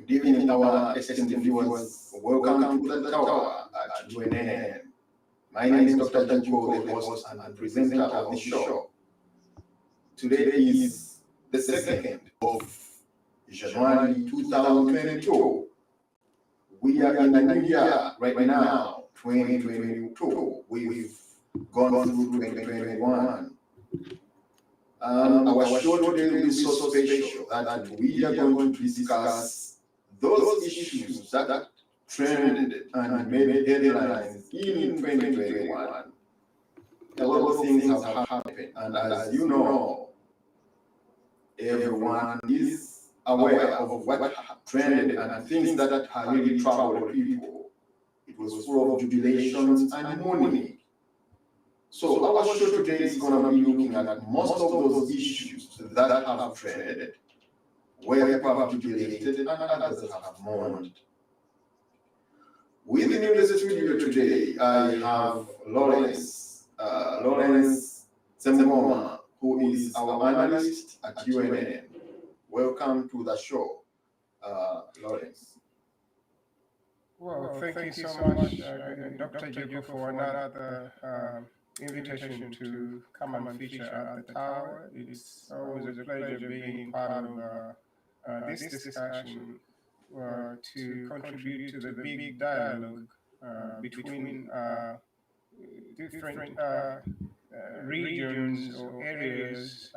Good evening, our esteemed viewers. Welcome to the tower at UNFORGETTABLE. My name is Dr. Janko, the host and presenter of the show. Today is the 2nd of January 2022. We are in a new year right now, 2022. We've gone through 2021. Our show today will be so special that we are going to discuss those issues that trended and made headlines in 2021. A lot of things have happened, and as you know, everyone is aware of what trended and things that have really troubled people. It was full of jubilations and mourning. So our show today is going to be looking at most of those issues that have trended, where people have jubilated and others have mourned. With me in the studio today, I have Lawrence Semoma, who is our analyst at UNN. Welcome to the show, Lawrence. Well, thank you so much, Dr. Jacob, for another invitation to come and feature at the tower. It's always a pleasure being part of this discussion to contribute to the big dialogue between different regions or areas.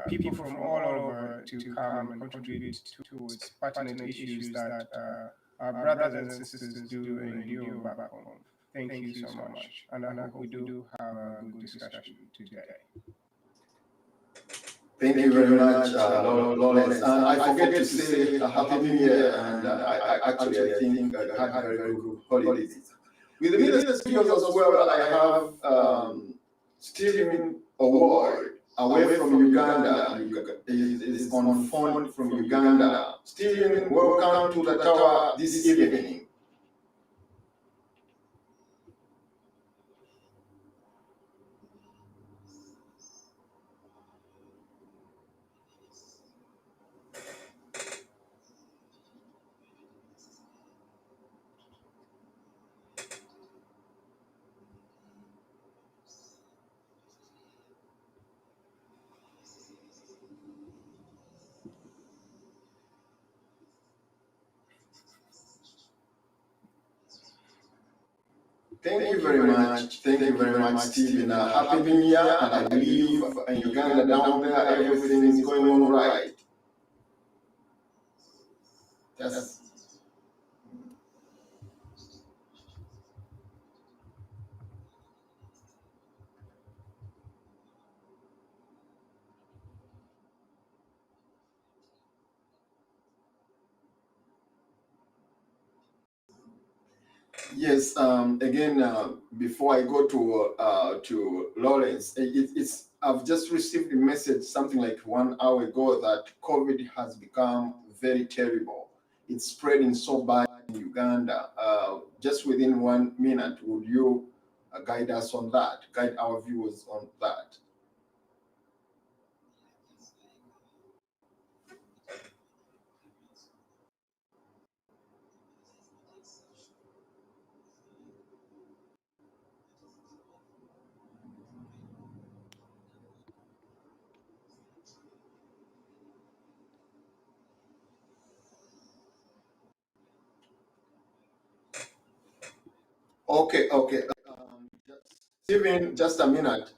People from all over to come and contribute towards pertinent issues that our brothers and sisters do endure back home. Thank you so much, and I hope we do have a good discussion today. Thank you very much, Lawrence. And I forget to say Happy New Year, and I think I had very good holidays. With me in the studios as well, I have Stephen Award, away from Uganda. Is on phone from Uganda. Stephen, welcome to the tower this evening. Thank you very much. Thank you very much, Stephen. Happy New Year, and I believe in Uganda down there, everything is going on right. Yes. Yes. Again, before I go to Lawrence, I've just received a message something like 1 hour ago that COVID has become very terrible. It's spreading so bad in Uganda. Just within 1 minute, would you guide us on that? Guide our viewers on that? Okay. Stephen, just a minute.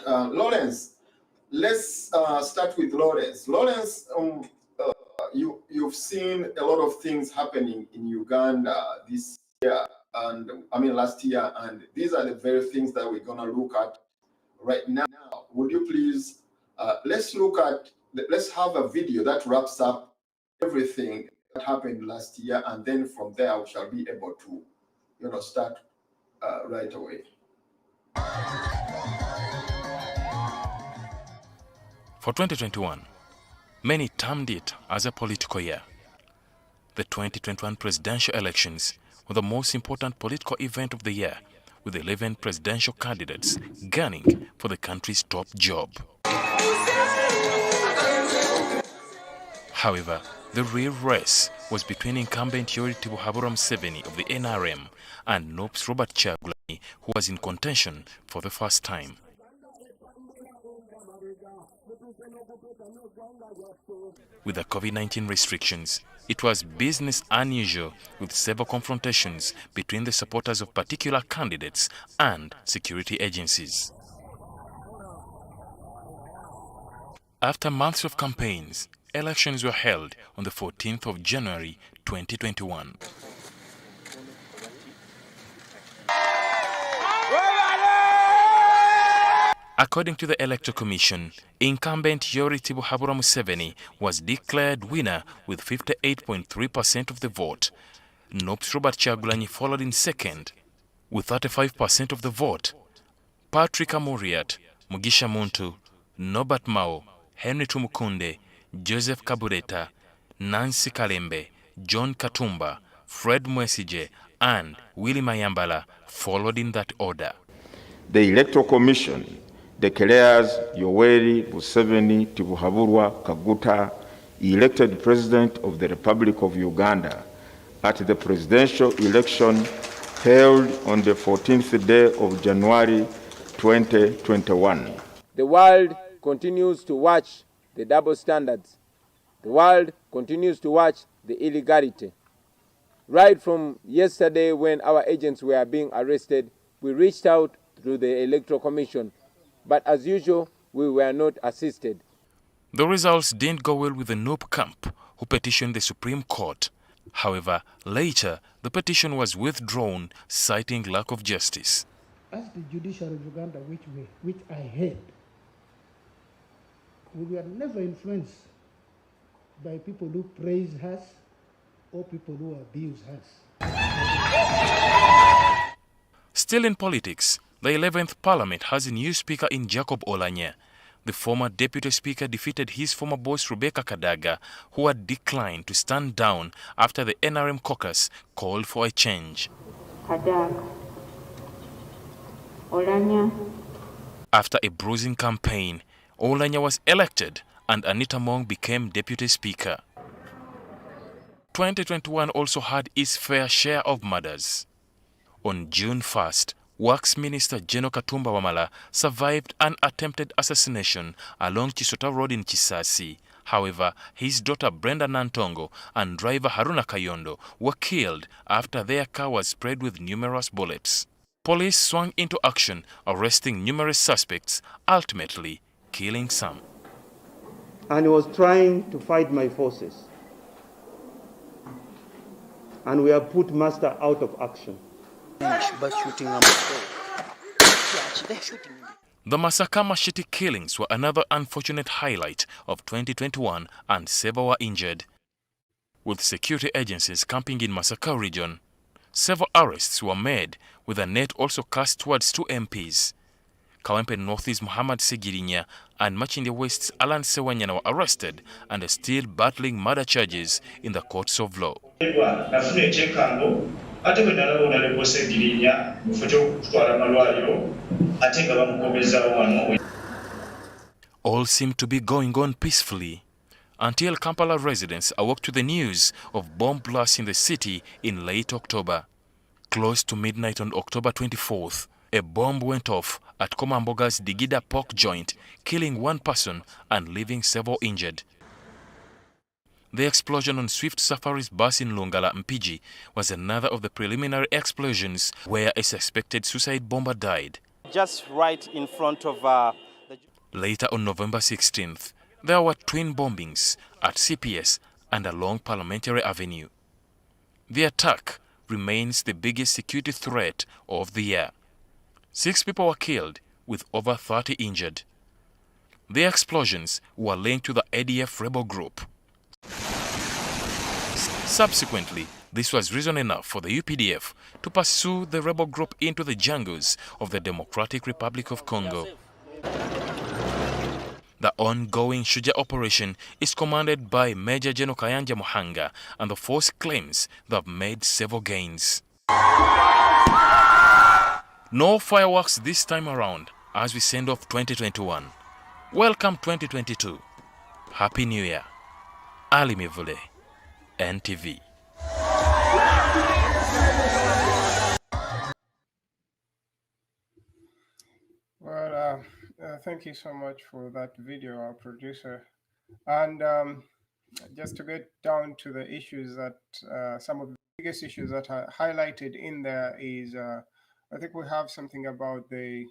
Lawrence, let's start with Lawrence. Lawrence, you've seen a lot of things happening in Uganda this year, and last year, and these are the very things that we're gonna look at right now. Would you please let's have a video that wraps up everything that happened last year, and then from there we shall be able to start right away. For 2021, many termed it as a political year. The 2021 presidential elections were the most important political event of the year, with 11 presidential candidates gunning for the country's top job. However, the real race was between incumbent Yoweri Tibuhaburwa Museveni of the NRM and NOP's Robert Kyagulanyi, who was in contention for the first time. With the COVID-19 restrictions, it was business unusual, with several confrontations between the supporters of particular candidates and security agencies. After months of campaigns, elections were held on the 14th of January 2021. According to the Electoral Commission, incumbent Yoweri Tibuhaburwa Museveni was declared winner with 58.3% of the vote. NOP's Robert Kyagulanyi followed in second with 35% of the vote. Patrick Amuriat, Mugisha Muntu, Norbert Mao, Henry Tumukunde, Joseph Kabureta, Nancy Kalembe, John Katumba, Fred Mwesije, and Willie Mayambala followed in that order. The Electoral Commission declares Yoweri Museveni Tibuhaburwa Kaguta elected President of the Republic of Uganda at the presidential election held on the 14th day of January 2021. The world continues to watch the double standards. The world continues to watch the illegality. Right from yesterday, when our agents were being arrested, we reached out to the Electoral Commission, but as usual, we were not assisted. The results didn't go well with the NOP camp, who petitioned the Supreme Court. However, later, the petition was withdrawn, citing lack of justice. As the judiciary of Uganda, which I heard, we were never influenced by people who praise us or people who abuse us. Still in politics, the 11th Parliament has a new speaker in Jacob Oulanyah. The former deputy speaker defeated his former boss Rebecca Kadaga, who had declined to stand down after the NRM caucus called for a change. Kadaga. Oulanyah. After a bruising campaign, Oulanyah was elected and Anita Mong became deputy speaker. 2021 also had its fair share of murders. On June 1st, Works Minister General Katumba Wamala survived an attempted assassination along Chisota Road in Kisasi. However, his daughter Brenda Nantongo and driver Haruna Kayondo were killed after their car was sprayed with numerous bullets. Police swung into action, arresting numerous suspects, ultimately killing some. And he was trying to fight my forces. And we have put Master out of action. The Masaka Mashiti killings were another unfortunate highlight of 2021, and several were injured. With security agencies camping in Masaka region, several arrests were made, with a net also cast towards 2 MPs. Kawempe Northeast Muhammad Segirinya and Machindia West's Alan Sewanyana were arrested and are still battling murder charges in the courts of law. All seemed to be going on peacefully until Kampala residents awoke to the news of bomb blasts in the city in late October. Close to midnight on October 24th, a bomb went off at Komamboga's Digida pork joint, killing 1 person and leaving several injured. The explosion on Swift Safari's bus in Lungala, Mpigi, was another of the preliminary explosions where a suspected suicide bomber died. Just right in front of Later on November 16th, there were twin bombings at CPS and along Parliamentary Avenue. The attack remains the biggest security threat of the year. 6 people were killed, with over 30 injured. The explosions were linked to the ADF rebel group. Subsequently, this was reason enough for the UPDF to pursue the rebel group into the jungles of the Democratic Republic of Congo. The ongoing Shuja operation is commanded by Major General Kayanja Muhanga, and the force claims they have made several gains. No fireworks this time around as we send off 2021. Welcome 2022. Happy New Year. Ali Mivule, NTV. Well, thank you so much for that video, our producer. And just to get down to the issues that some of the biggest issues that are highlighted in there is, I think we have something about the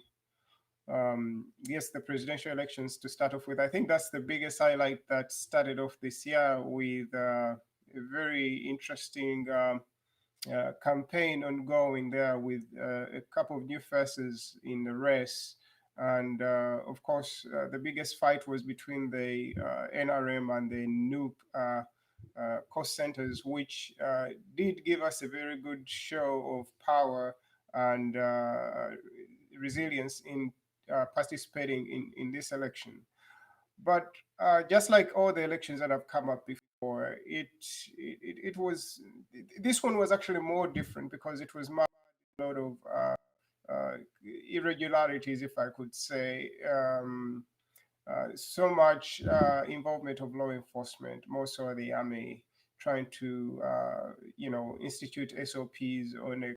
yes, the presidential elections to start off with. I think that's the biggest highlight that started off this year with a very interesting campaign ongoing there with a couple of new faces in the race. And of course, the biggest fight was between the NRM and the NUP cost centers, which did give us a very good show of power and resilience in participating in this election. But just like all the elections that have come up before, it was, this one was actually more different because it was marked a lot of irregularities, if I could say. So much involvement of law enforcement, more so the army, trying to institute SOPs on a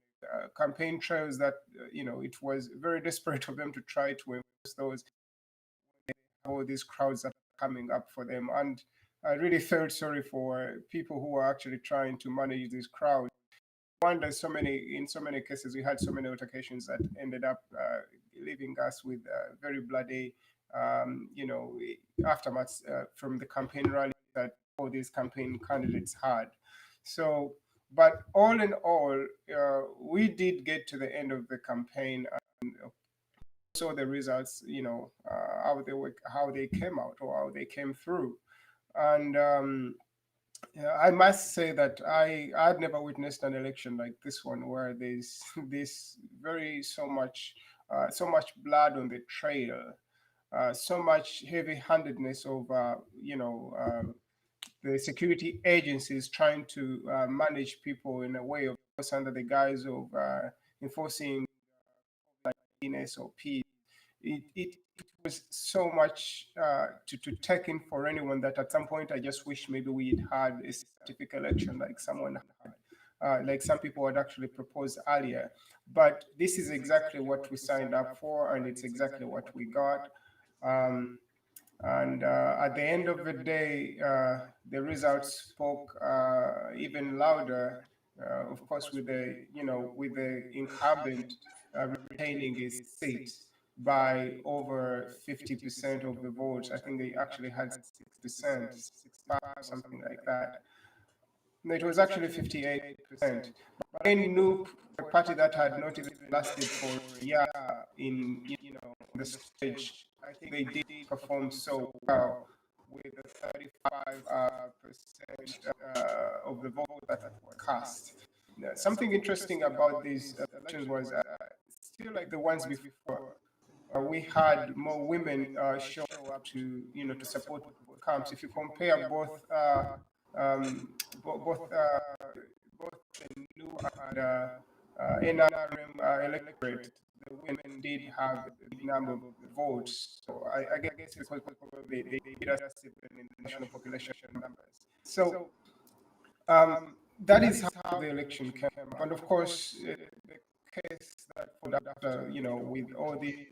campaign trails that it was very desperate of them to try to enforce those, all these crowds that are coming up for them. And I really felt sorry for people who are actually trying to manage these crowds. One, there's in so many cases, we had so many altercations that ended up leaving us with very bloody, aftermaths from the campaign rally that all these campaign candidates had. So, but all in all, we did get to the end of the campaign and saw the results, how they came out or how they came through. And I must say that I've never witnessed an election like this one where there's this so much blood on the trail, so much heavy-handedness of the security agencies trying to manage people in a way, of course, under the guise of enforcing SOP. It was so much to take in for anyone that at some point I just wish maybe we'd had a scientific election like someone had, like some people had actually proposed earlier. But this is exactly what we signed up for, and it's exactly what we got. And at the end of the day, the results spoke even louder. Of course, with the incumbent retaining his seat by over 50% of the votes. I think they actually had 6%, 65, something like that. No, it was actually 58%. But in NUP, a party that had not even lasted for a year in the stage, I think they did perform so well with the 35% of the vote that were cast. Something interesting about these elections was still like the ones before. We had more women show up to support camps. If you compare both the new and NRM electorate, the women did have a big number of votes. So I guess because probably they did us in the national population numbers. So that is how the election came up. And of course, the case that followed after, with all these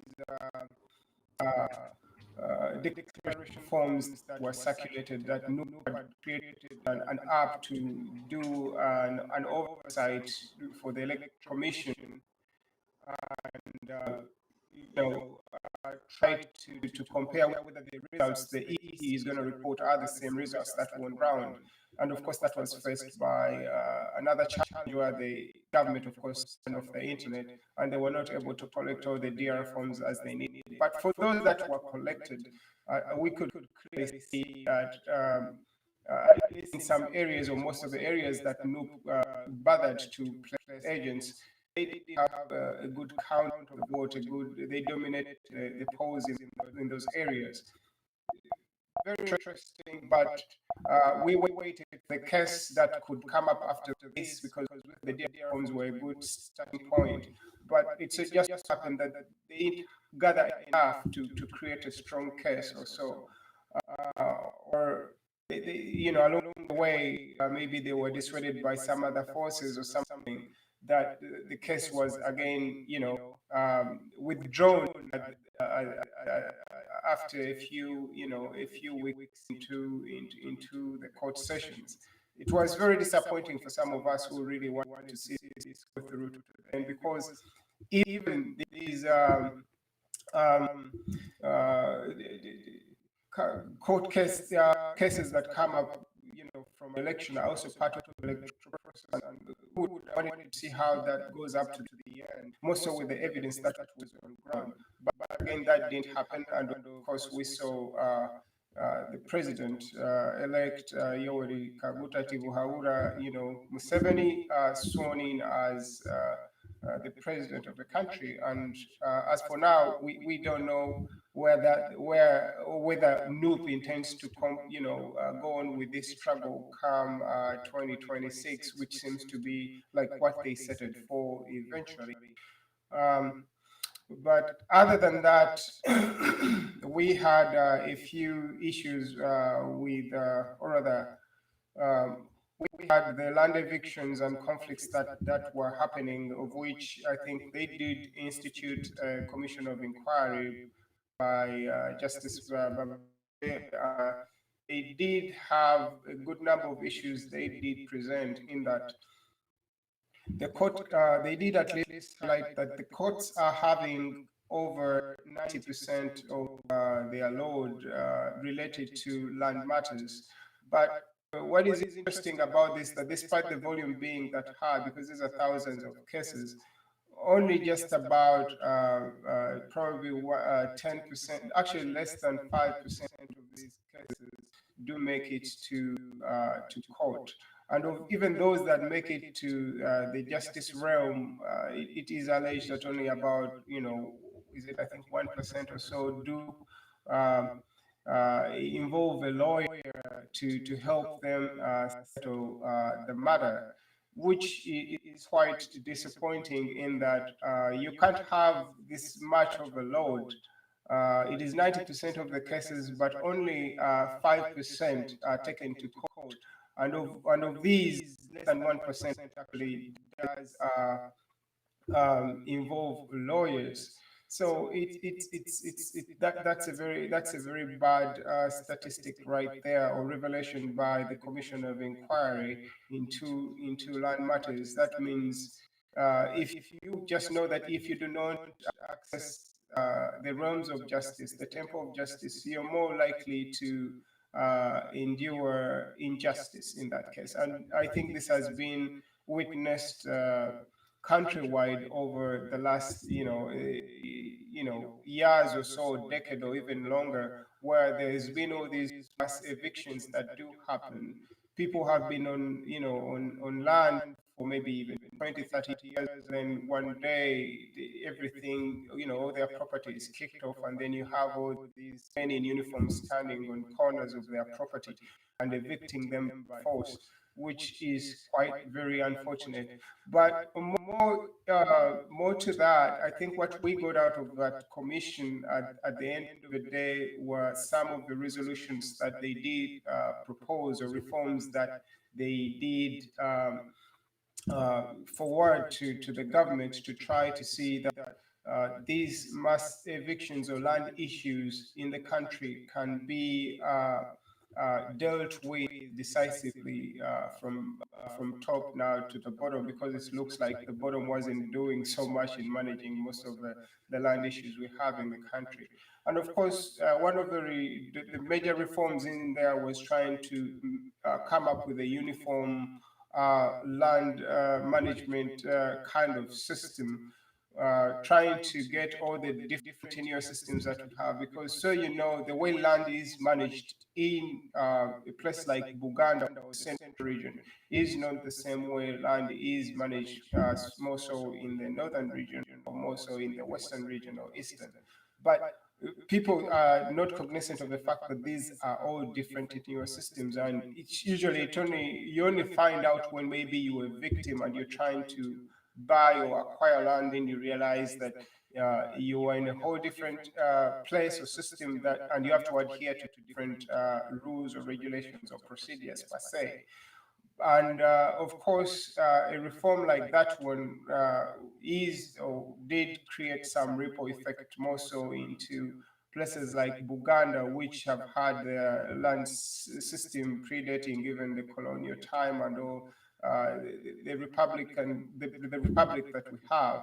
declaration forms that were circulated, that NUP had created an app to do an oversight for the electoral commission, and try to compare whether the results the EC is going to report are the same results that won round. And of course, that was faced by another challenge where the government, of course, turned off the internet, and they were not able to collect all the DR forms as they needed. But for those that were collected, we could clearly see that at least in some areas, or most of the areas that NUP bothered to place agents, they did have a good count of the vote. They dominated the polls in those areas. Very interesting, but we waited for the case that could come up after this, because the DR forms were a good starting point. But it just happened that they didn't gather enough to create a strong case or so. Or along the way, maybe they were dissuaded by some other forces or something, that the case was again, withdrawn after a few weeks into the court sessions. It was very disappointing for some of us who really wanted to see this go through to the end, because even these court cases that come up, from election are also part of the electoral process, and we would want to see how that goes up to the end, more so with the evidence that was on ground. But again, that didn't happen, and of course we saw the president elect Yoweri Kaguta Tibuhaura, Museveni, sworn in as the president of the country. And as for now, we don't know whether NUP intends to go on with this struggle come 2026, which seems to be like what they set it for eventually. But other than that, we had a few issues with, or rather, we had the land evictions and conflicts that were happening, of which I think they did institute a commission of inquiry by Justice they did have a good number of issues they did present, in that the court, they did at least highlight that the courts are having over 90% of their load related to land matters. But what is interesting about this, that despite the volume being that high, because these are thousands of cases, only just about probably 10%, actually less than 5% of these cases do make it to court. And of even those that make it to the justice realm, it is alleged that only about, is it, I think 1% or so do involve a lawyer to help them settle the matter, which is quite disappointing, in that you can't have this much of a load. It is 90% of the cases, but only 5% are taken to court. And of these, less than 1% actually does involve lawyers. So that's a very bad statistic right there, or revelation by the Commission of Inquiry into land matters. That means if you just know that if you do not access the realms of justice, the temple of justice, you're more likely to endure injustice in that case. And I think this has been witnessed countrywide over the last, years or so, decade or even longer, where there has been all these mass evictions that do happen. People have been on land for maybe even 20, 30 years, then one day everything, all their property is kicked off, and then you have all these men in uniform standing on corners of their property and evicting them by force, which is quite very unfortunate. But more to that, I think what we got out of that commission at the end of the day were some of the resolutions that they did propose, or reforms that they did forward to the government, to try to see that these mass evictions or land issues in the country can be dealt with decisively from top now to the bottom, because it looks like the bottom wasn't doing so much in managing most of the land issues we have in the country. And of course, one of the major reforms in there was trying to come up with a uniform land management kind of system, trying to get all the different tenure systems that we have, because the way land is managed in a place like Buganda or Central region is not the same way land is managed more so in the northern region, or more so in the western region or eastern. But people are not cognizant of the fact that these are all different tenure systems, and it's usually you only find out when maybe you were a victim and you're trying to buy or acquire land, and you realize that you are in a whole different place or system and you have to adhere to different rules or regulations or procedures per se. And of course, a reform like that one is or did create some ripple effect more so into places like Buganda, which have had their land system predating even the colonial time and all the republic that we have.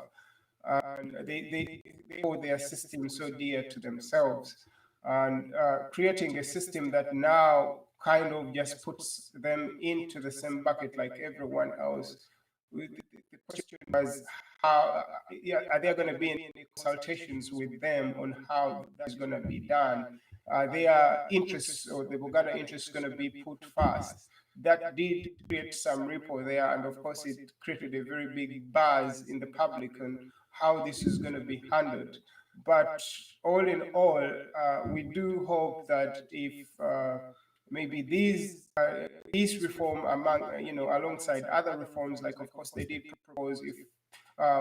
And they hold their system so dear to themselves, and creating a system that now kind of just puts them into the same bucket like everyone else. The question was, how are there going to be any consultations with them on how that's going to be done? Their interests or the Buganda interests going to be put first. That did create some ripple there, and of course it created a very big buzz in the public on how this is going to be handled. But all in all, we do hope that if maybe these reform among alongside other reforms, like of course they did propose, if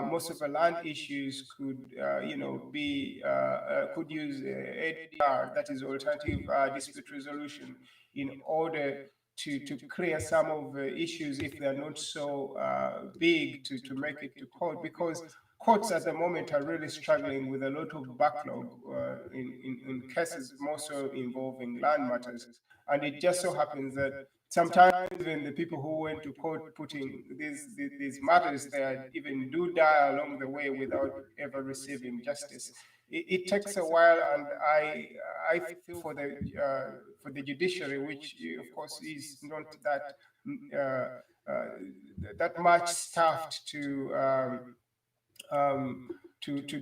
most of the land issues could could use ADR, that is alternative dispute resolution, in order to clear some of the issues if they're not so big to make it to court, because courts at the moment are really struggling with a lot of backlog in cases more so involving land matters. And it just so happens that sometimes even the people who went to court putting these matters there even do die along the way without ever receiving justice. It takes a while, and I feel for the judiciary, which of course is not that much staffed to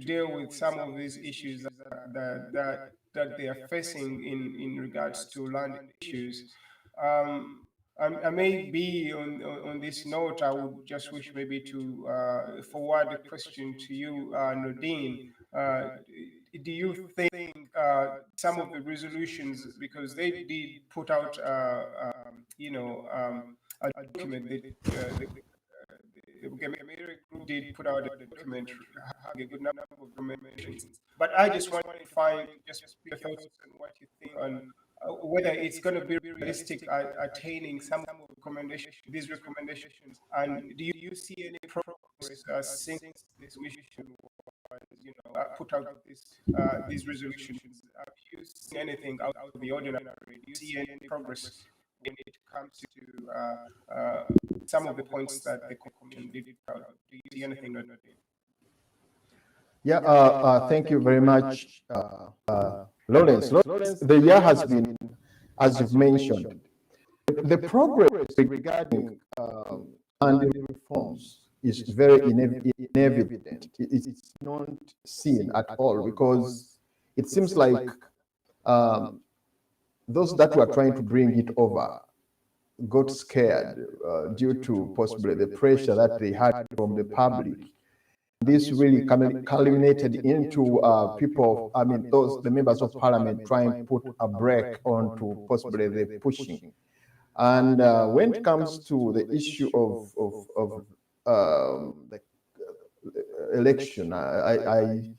deal with some of these issues that they are facing in regards to land issues. I may be on this note. I would just wish maybe to forward a question to you, Nadine. Do you think some of the resolutions, because they did put out, a document that the Bugamere group did put out a document having a good number of recommendations. But I just want to find just your thoughts on what you think on whether it's going to be realistic attaining some of these recommendations, and do you see any progress since this mission was, put out these resolutions? Have you seen anything out of the ordinary? Do you see any progress when it comes to some of the points that the commission did put out? Do you see anything? Yeah, thank you very much, Lawrence. The year has been, as you've mentioned, the progress regarding land reforms is very inevident. It's not seen at all, because it seems like those that were trying to bring it over got scared due to possibly the pressure that they had from the public. This really culminated into people, the members of parliament trying to put a brake onto possibly the pushing. And when it comes to the issue of the election, I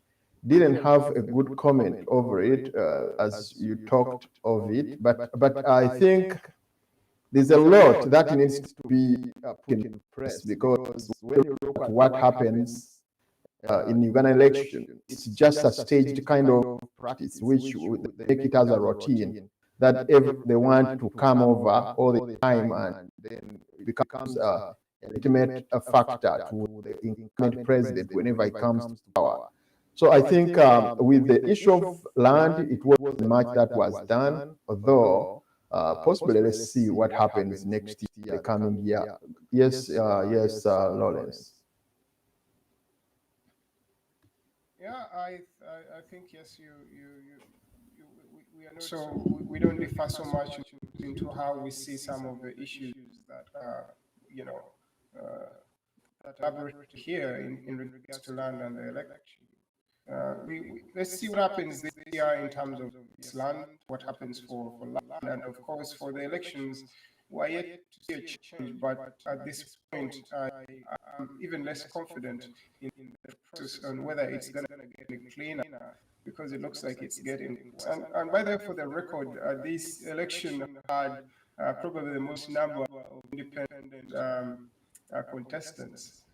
didn't have a good comment over it as you talked of it, but I think there's a lot that needs to be put in press, because when you look at what happens in Uganda election, it's just a staged kind of practice, which would make it as a routine, that if they want to come over all the time, and then it becomes a legitimate factor to the incumbent president whenever he comes to power. So I think with the issue of land, it wasn't much that was done, although possibly let's see what happens next year, the coming year. Yes, Lawrence. Yeah, I think yes, we are not so we don't differ so much into how we see some of the issues that that elaborate here in regards to land and the election. Let's see what happens this year in terms of this land, what happens for land, and of course for the elections. We're yet to see a change, but at this point, I'm even less confident in the process on whether it's going to get cleaner, because it looks like it's getting. And by the way, for the record, this election had probably the most number of independent contestants,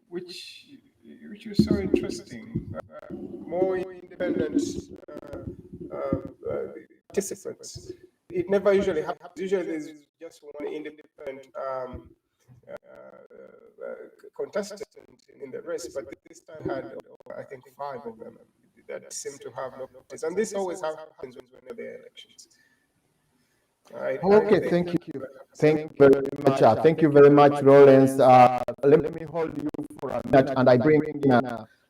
which is so interesting. More independent participants. It never usually happens. Usually there's just one independent contestant in the race, but this time had, I think, 5 of them that seem to have no contest. And this always happens when there are elections. Okay, thank you. Thank you very much. Thank you very much, Lawrence. Let me hold you for a minute, and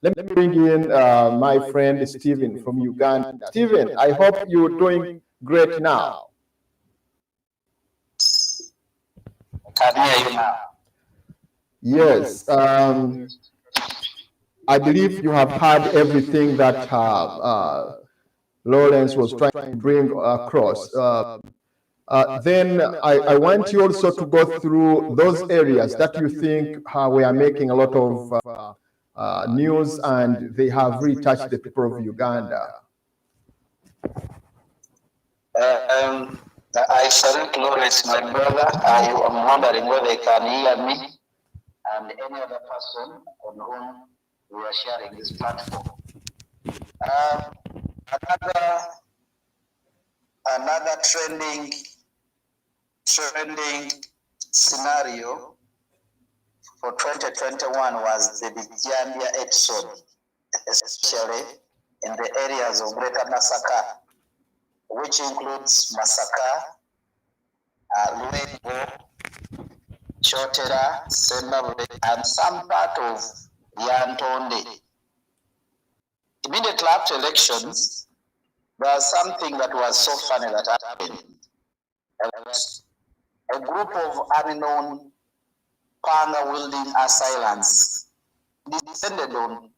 let me bring in my friend Stephen from Uganda. Stephen, I hope you're doing great now. Can hear you now. Yes. I believe you have heard everything that Lawrence was trying to bring across. Then I want you also to go through those areas that you think we are making a lot of news and they have really touched the people of Uganda. I salute Lawrence, my brother. I am wondering whether they can hear me and any other person on whom we are sharing this platform. Another trending scenario for 2021 was the Buganda episode, especially in the areas of Greater Masaka, which includes Masaka, Luebo, Chotera, Sembabwe, and some part of Yantonde. Immediately after elections, there was something that was so funny that happened. A group of unknown panga-wielding assailants descended on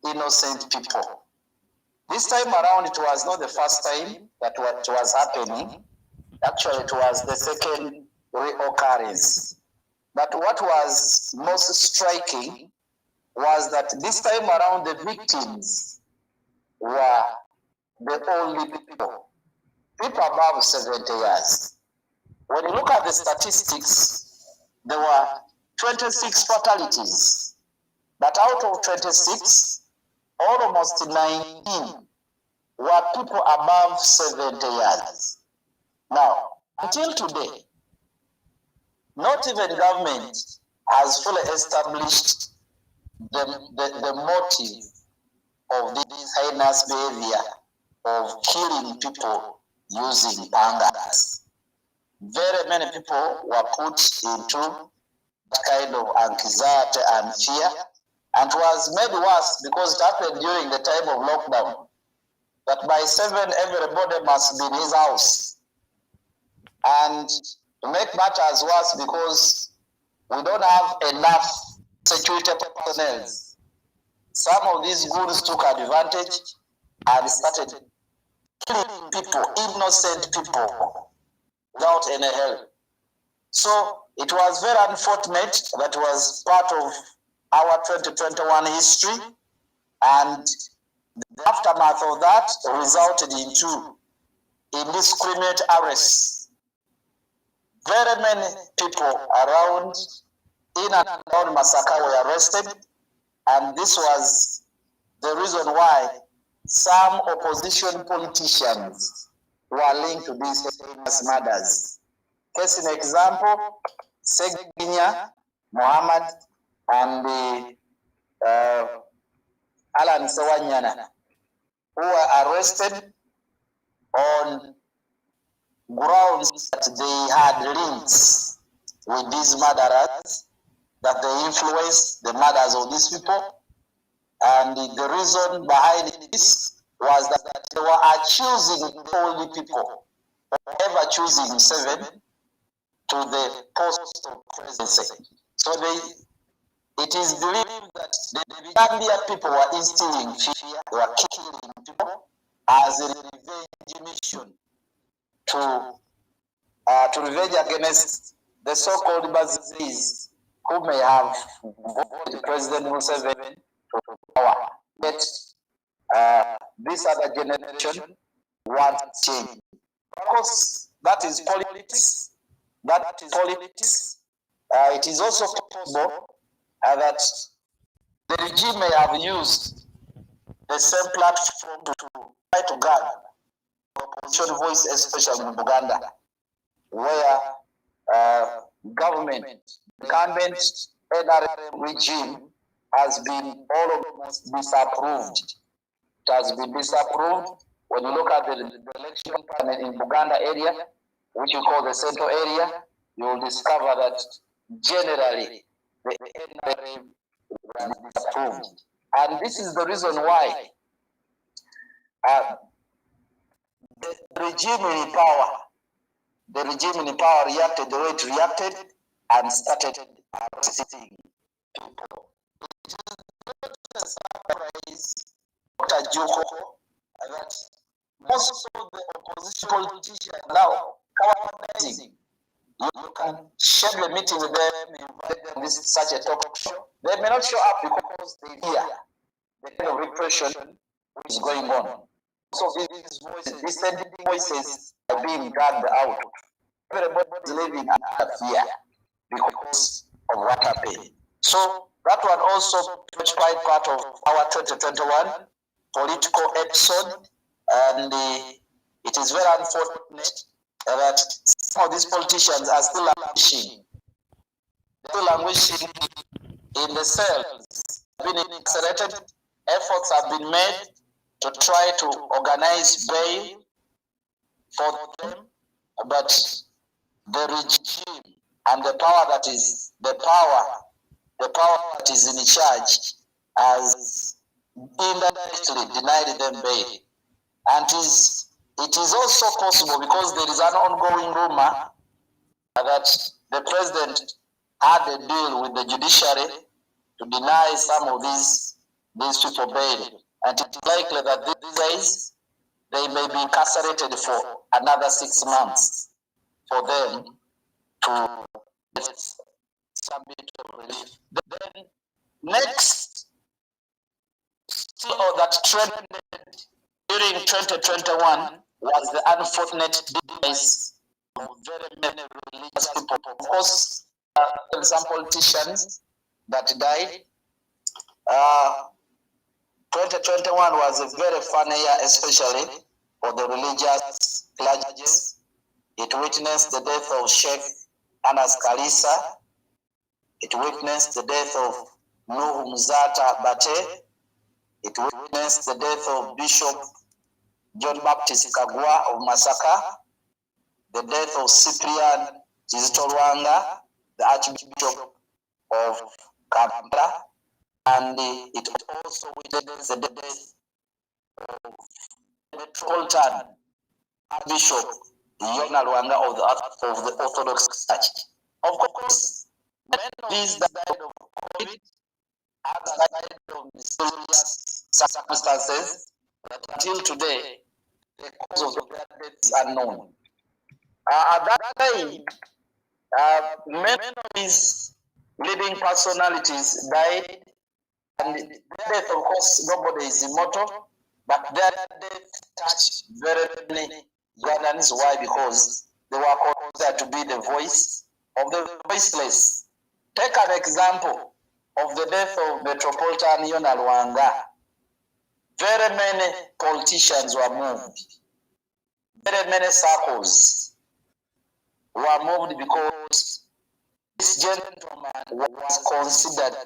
innocent people. This time around, it was not the first time that what was happening. Actually, it was the second reoccurrence. But what was most striking was that this time around, the victims were the only people above 70 years. When you look at the statistics, there were 26 fatalities, but out of 26, almost 19 were people above 70 years. Now, until today, not even government has fully established the motive of this heinous behavior of killing people using pangas. Very many people were put into that kind of anxiety and fear, and it was made worse because it happened during the time of lockdown. That by 7, everybody must be in his house. And to make matters worse, because we don't have enough security personnel, some of these goons took advantage and started killing people, innocent people, without any help. So it was very unfortunate. That was part of our 2021 history, and the aftermath of that resulted into indiscriminate arrests. Very many people around, in and around Masaka, were arrested, and this was the reason why some opposition politicians were linked to these famous murders. Case in example, Seguinya, Muhammad, and Alan Sewanyana, who were arrested on grounds that they had links with these murderers, that they influenced the murders of these people. And the reason behind this was that they were accusing only people, ever choosing 7 to the post of presidency. So it is believed that the Gambia people were instilling fear, were killing people as a revenge mission to revenge against the so-called Bazis who may have voted President Museveni to power. Yet this other generation wants change. Of course, that is politics. That is politics. It is also possible that the regime may have used the same platform to try to guard the opposition voice, especially in Buganda, where government, incumbent NRM regime has been almost disapproved. It has been disapproved. When you look at the election panel in Buganda area, which you call the central area, you will discover that generally the NRM was disapproved. And this is the reason why the regime in power reacted the way it reacted and started arresting people. It is not a surprise, Dr. Joko, that most of the opposition politicians now cowardice. You can schedule a meeting with them, invite them to such a talk show. They may not show up because they hear the kind of repression which is going on. So these voices, dissenting voices are being dragged out. Everybody is living under fear because of what happened. So that one also was quite part of our 2021 political episode, and it is very unfortunate that some of these politicians are still languishing in the cells, being incarcerated. Efforts have been made to try to organize bail for them, but the regime and the power that is in charge has indirectly denied them bail. And it is also possible, because there is an ongoing rumor that the president had a deal with the judiciary to deny some of these people bail. And it is likely that these days they may be incarcerated for another 6 months for them to get some bit of relief. Then next, still that trended during 2021 was the unfortunate demise of very many religious people. Of course, some politicians that died. 2021 was a very funny year, especially for the religious clergy. It witnessed the death of Sheikh Anas Kalisa. It witnessed the death of Nuhu Mzata Bate. It witnessed the death of Bishop John Baptist Kagwa of Masaka, the death of Cyprian Kizito Lwanga, the Archbishop of Kampala, and it also witnessed the death of the Metropolitan Archbishop Yona Lwanga of the Orthodox Church. Of course, many of these died of COVID, others died of mysterious circumstances, but until today, the cause of their death is unknown. At that time, many of these leading personalities died, and their death, of course, nobody is immortal, but their death touched very many Ugandans. Why? Because they were considered to be the voice of the voiceless. Take an example of the death of Metropolitan Yona Lwanga. Very many politicians were moved. Very many circles were moved because this gentleman was considered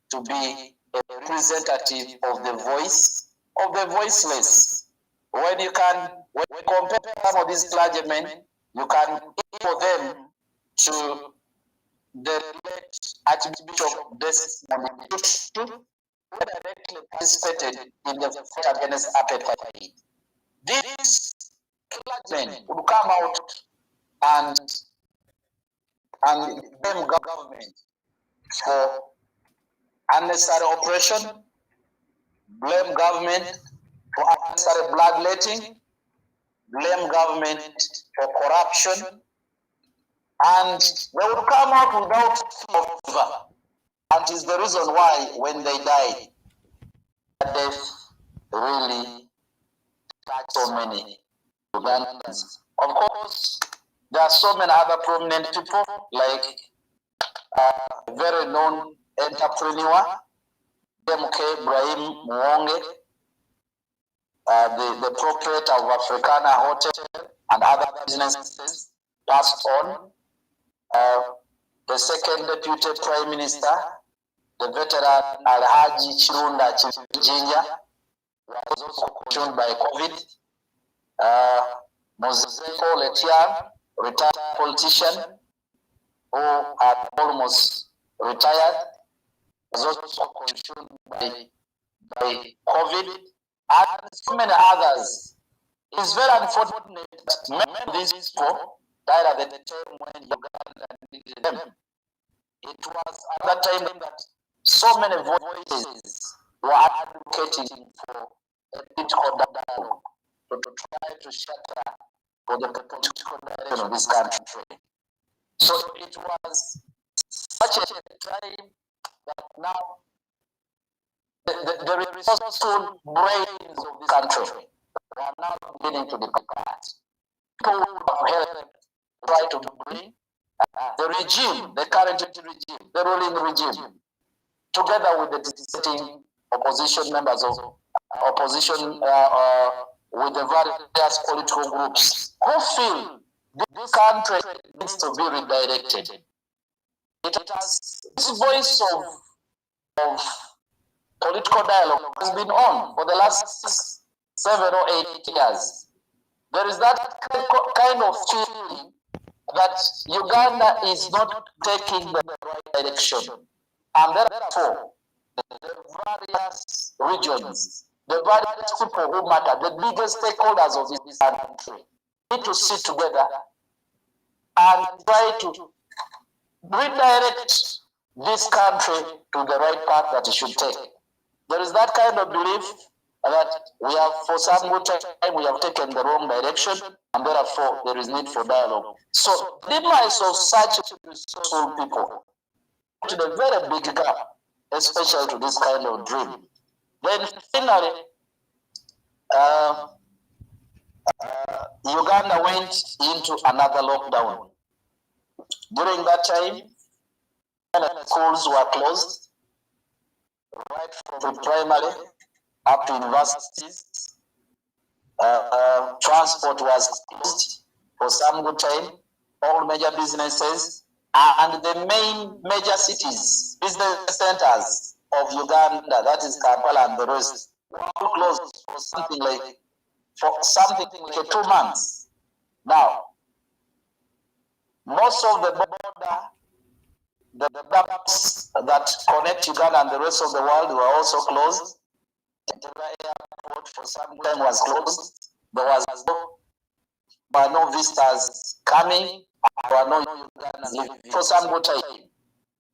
to be a representative of the voice of the voiceless. When you compare some of these clergymen, you can equal them to the late Archbishop Desmond Tutu, who directly participated in the fight against apartheid. These clergymen would come out and blame government for unnecessary oppression, blame government for unnecessary bloodletting, blame government for corruption, and they would come out without fear. And it is the reason why, when they died, their death really touch so many Ugandans. Of course, there are so many other prominent people, like a very known entrepreneur, MK Ibrahim Mwonge, the proprietor of Africana Hotel and other businesses, passed on. The second deputy prime minister, the veteran Alhaji Chirunda Chijinja, was also consumed by COVID. Mozeko Letian, retired politician who had almost retired, was also consumed by COVID, and so many others. It's very unfortunate that many of these people died at the time when Uganda needed them. It was at that time that so many voices were advocating for a political dialogue to try to shatter for the political direction of this country. So it was such a time that now the resourceful brains of this country are now beginning to depart. People who have helped try to bring the regime, the current regime, the ruling regime, together with the sitting opposition members of opposition with the various political groups who feel this country needs to be redirected. It has this voice of political dialogue has been on for the last 7 or 8 years. There is that kind of feeling that Uganda is not taking the right direction. And therefore, the various regions, the various people who matter, the biggest stakeholders of this country, need to sit together and try to redirect this country to the right path that it should take. There is that kind of belief that we have, for some good time, we have taken the wrong direction, and therefore there is need for dialogue. So the demise of such resourceful people to the very big gap, especially to this kind of dream. Then finally, Uganda went into another lockdown. During that time, schools were closed, right from primary up to universities. Transport was closed for some good time. All major businesses and the main major cities, business centers of Uganda, that is Kampala and the rest, were all closed for something like 2 months. Now, most of the border, the maps that connect Uganda and the rest of the world were also closed. The airport for some time was closed. There were no visitors coming. There were no Ugandans living for some good time.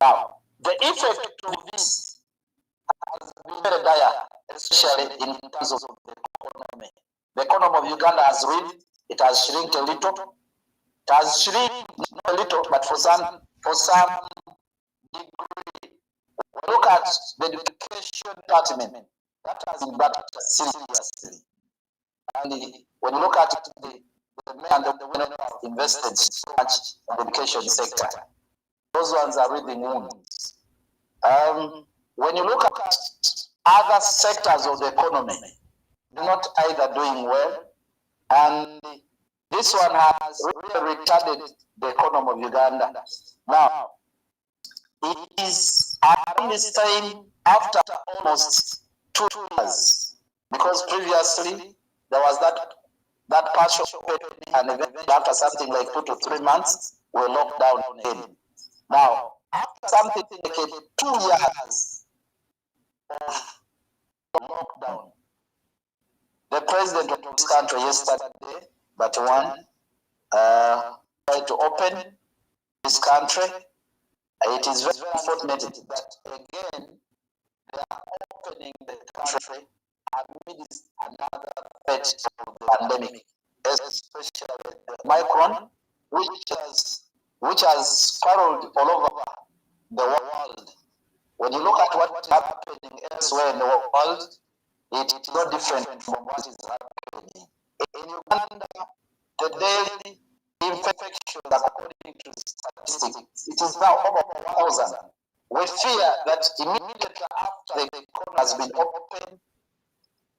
Now, the effect of this has been very dire, especially in terms of the economy. The economy of Uganda has reeled. It has shrunk a little. It has shrunk not a little, but for some degree. Look at the education department. That has impacted seriously. And when you look at the men and the women who have invested so much in the education sector, those ones are really wounds. When you look at other sectors of the economy, they're not either doing well, and this one has really retarded the economy of Uganda. Now, it is around this time after almost 2 years, because previously there was that partial opening, and eventually after something like 2 to 3 months, we were locked down again. Now, after something like 2 years of lockdown, the president of this country yesterday, but one, tried to open this country. It is very unfortunate that again they are opening the country amidst another threat of the pandemic, especially Omicron, which has spiraled all over the world. When you look at what's happening elsewhere in the world, It is not different from what is happening. In Uganda, the daily infections, according to statistics, it is now over 1,000. We fear that immediately after the economy has been opened,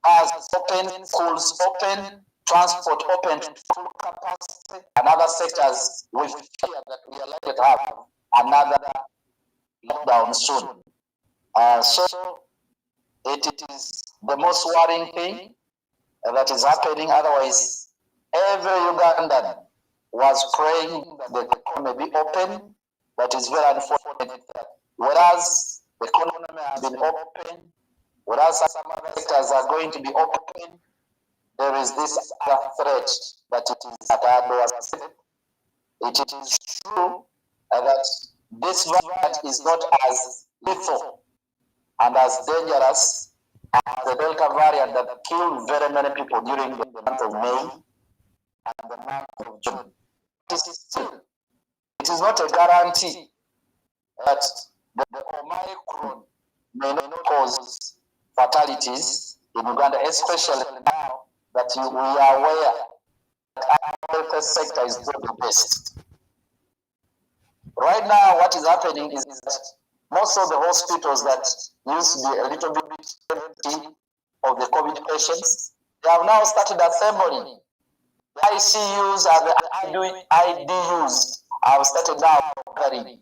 bars open, schools open, transport open to full capacity, and other sectors, we fear that we are likely to have another lockdown soon. So it is the most worrying thing that is happening. Otherwise, every Ugandan was praying that the economy be open. That is very unfortunate. Whereas the economy has been open, whereas some other sectors are going to be open, there is this other threat that it is at our doorstep. It is true that this variant is not as lethal and as dangerous as the Delta variant that killed very many people during the month of May and the month of June. It is not a guarantee that the Omicron may not cause fatalities in Uganda, especially now that we are aware that our health sector is doing the best. Right now, what is happening is that most of the hospitals that used to be a little bit empty of the COVID patients, they have now started assembling. The ICUs and the IDUs have started now carrying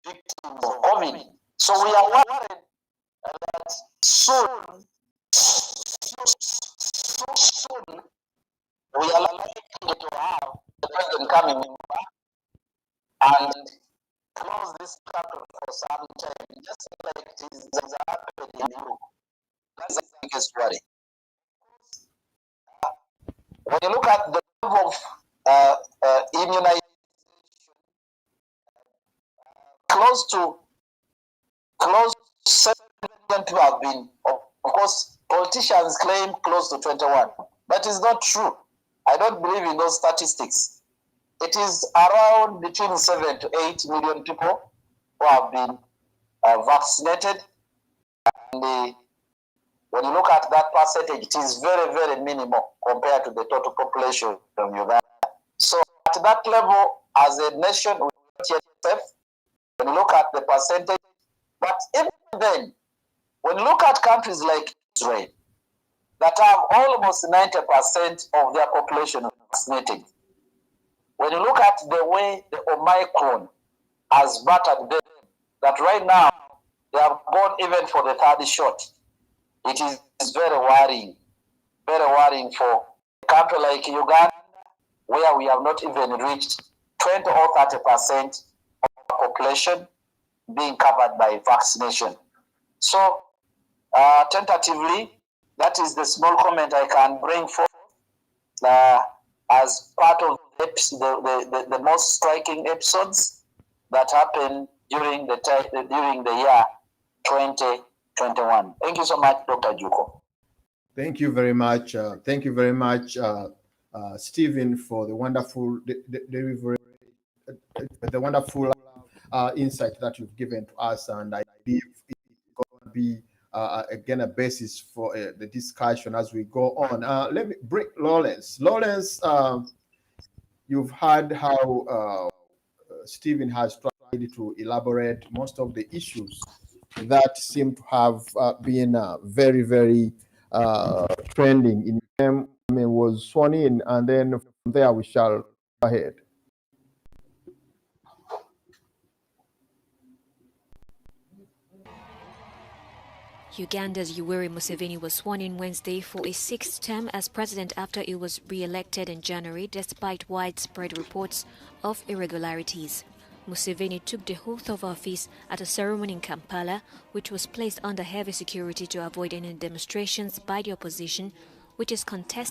victims of COVID. So we are worried that soon we are likely to have the president coming and close this country for some time, just like it is happening in Europe. That's the biggest worry. When you look at the level of immunization, close to 7 million people have been, of course, politicians claim close to 21. That is not true. I don't believe in those statistics. It is around between 7 to 8 million people who have been vaccinated. And when you look at that percentage, it is very, very minimal compared to the total population of Uganda. So at that level, as a nation, we are not yet safe. When you look at the percentage, but even then, when you look at countries like Israel, that have almost 90% of their population vaccinated, when you look at the way the Omicron has battered them, that right now they have gone even for the third shot, it is very worrying for a country like Uganda, where we have not even reached 20 or 30% of the population being covered by vaccination. So, tentatively, that is the small comment I can bring forth as part of the most striking episodes that happened during the year 2021. Thank you so much, Dr. Juko. Thank you very much. Thank you very much, Stephen, for the wonderful delivery, the wonderful insight that you've given to us. And I believe it's going to be, again, a basis for the discussion as we go on. Let me bring Lawrence. Lawrence, you've heard how Stephen has tried to elaborate most of the issues that seem to have been very, very trending in them. I mean, was sworn in, and then from there we shall go ahead. Uganda's Yoweri Museveni was sworn in Wednesday for a sixth term as president after he was re-elected in January despite widespread reports of irregularities. Museveni took the oath of office at a ceremony in Kampala, which was placed under heavy security to avoid any demonstrations by the opposition, which is contesting